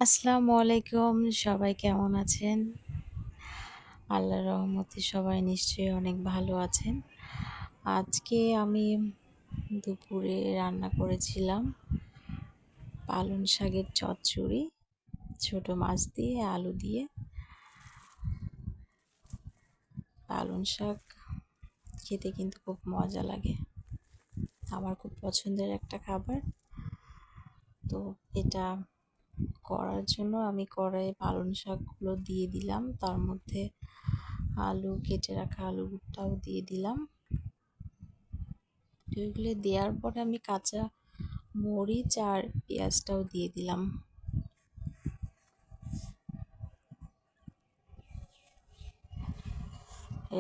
আসসালামু আলাইকুম। সবাই কেমন আছেন? আল্লাহর রহমতে সবাই নিশ্চয়ই অনেক ভালো আছেন। আজকে আমি দুপুরে রান্না করেছিলাম পালং শাকের চচ্চড়ি, ছোট মাছ দিয়ে আলু দিয়ে। পালং শাক খেতে কিন্তু খুব মজা লাগে, আমার খুব পছন্দের একটা খাবার। তো এটা করার জন্য আমি কড়াইয়ে পালং শাকগুলো দিয়ে দিলাম, তার মধ্যে আলু কেটে রাখা আলুটাও দিয়ে দিলাম। এগুলো দেওয়ার পরে আমি কাঁচা মরিচ আর পেঁয়াজটাও দিয়ে দিলাম।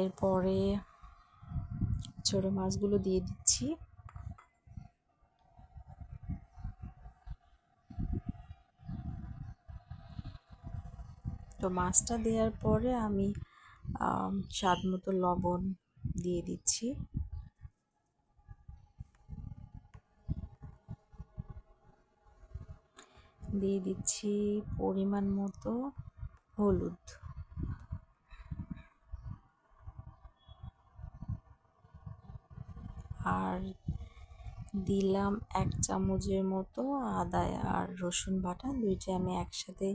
এরপরে ছোট মাছগুলো দিয়ে দিচ্ছি। তো মাছটা দেওয়ার পরে আমি স্বাদ মতো লবণ দিয়ে দিচ্ছি। দিয়ে দিচ্ছি পরিমাণ মতো হলুদ। আর দিলাম 1 চামচের মতো আদা আর রসুন বাটা, দুইটা আমি একসাথে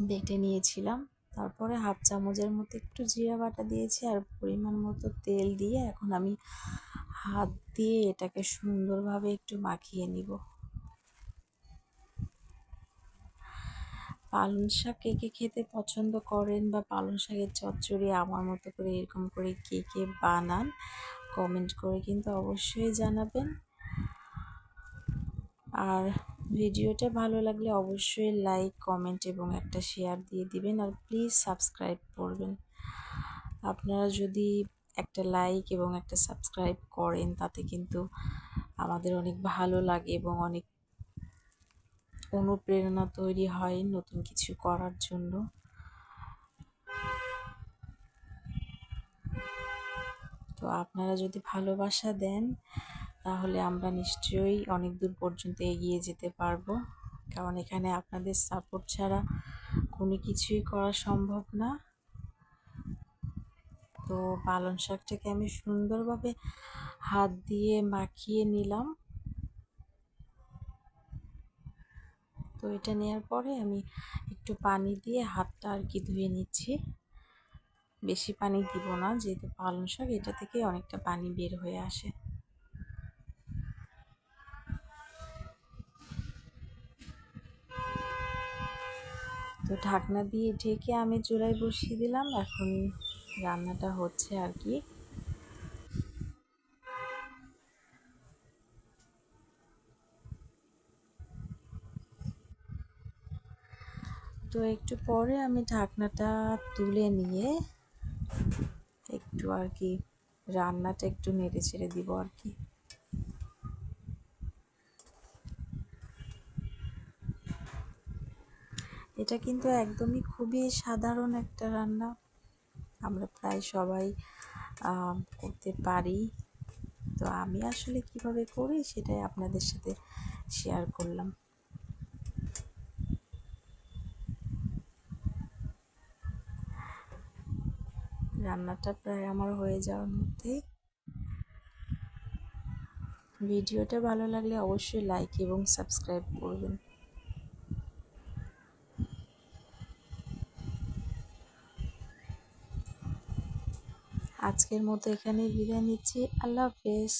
বেটে নিয়েছিলাম। তারপরে 1/2 চামচের মতো একটু জিরা বাটা দিয়েছি আর পরিমাণ মতো তেল দিয়ে এখন আমি হাত দিয়ে এটাকে সুন্দরভাবে একটু মাখিয়ে নিব। পালং শাক কে কে খেতে পছন্দ করেন বা পালং শাকের চচ্চড়ি আমার মতো করে এরকম করে কে কে বানান, কমেন্ট করে কিন্তু অবশ্যই জানাবেন। আর ভিডিওটা ভালো লাগলে অবশ্যই লাইক, কমেন্ট এবং একটা শেয়ার দিয়ে দিবেন। আর প্লিজ সাবস্ক্রাইব করবেন। আপনারা যদি একটা লাইক এবং একটা সাবস্ক্রাইব করেন তাতে কিন্তু আমাদের অনেক ভালো লাগে এবং অনেক অনুপ্রেরণা তৈরি হয় নতুন কিছু করার জন্য। তো আপনারা যদি ভালোবাসা দেন তাহলে আমরা নিশ্চয়ই অনেক দূর পর্যন্ত এগিয়ে যেতে পারবো, কারণ এখানে আপনাদের সাপোর্ট ছাড়া কোনো কিছুই করা সম্ভব না। তো পালং শাকটাকে আমি সুন্দরভাবে হাত দিয়ে মাখিয়ে নিলাম। তো এটা নেওয়ার পরে আমি একটু পানি দিয়ে হাতটা আর কি ধুয়ে নিচ্ছি। বেশি পানি দিব না, যেহেতু পালং শাক এটা থেকে অনেকটা পানি বের হয়ে আসে। তো ঢাকনা দিয়ে ঢেকে আমি চুলায় বসিয়ে দিলাম, এখন রান্নাটা হচ্ছে আর কি। তো একটু পরে আমি ঢাকনাটা তুলে নিয়ে একটু আর কি রান্নাটা একটু নেড়ে ছেড়ে দিব আর কি। এটা কিন্তু একদমই খুবই সাধারণ একটা রান্না, আমরা প্রায় সবাই করতে পারি। তো আমি আসলে কিভাবে করি সেটাই আপনাদের সাথে শেয়ার করলাম। রান্নাটা প্রায় আমার হয়ে যাওয়ার মধ্যে। ভিডিওটা ভালো লাগলে অবশ্যই লাইক এবং সাবস্ক্রাইব করবেন। আজকের মতো এখানেই বিদায় নিচ্ছি। আল্লাহ হাফেজ।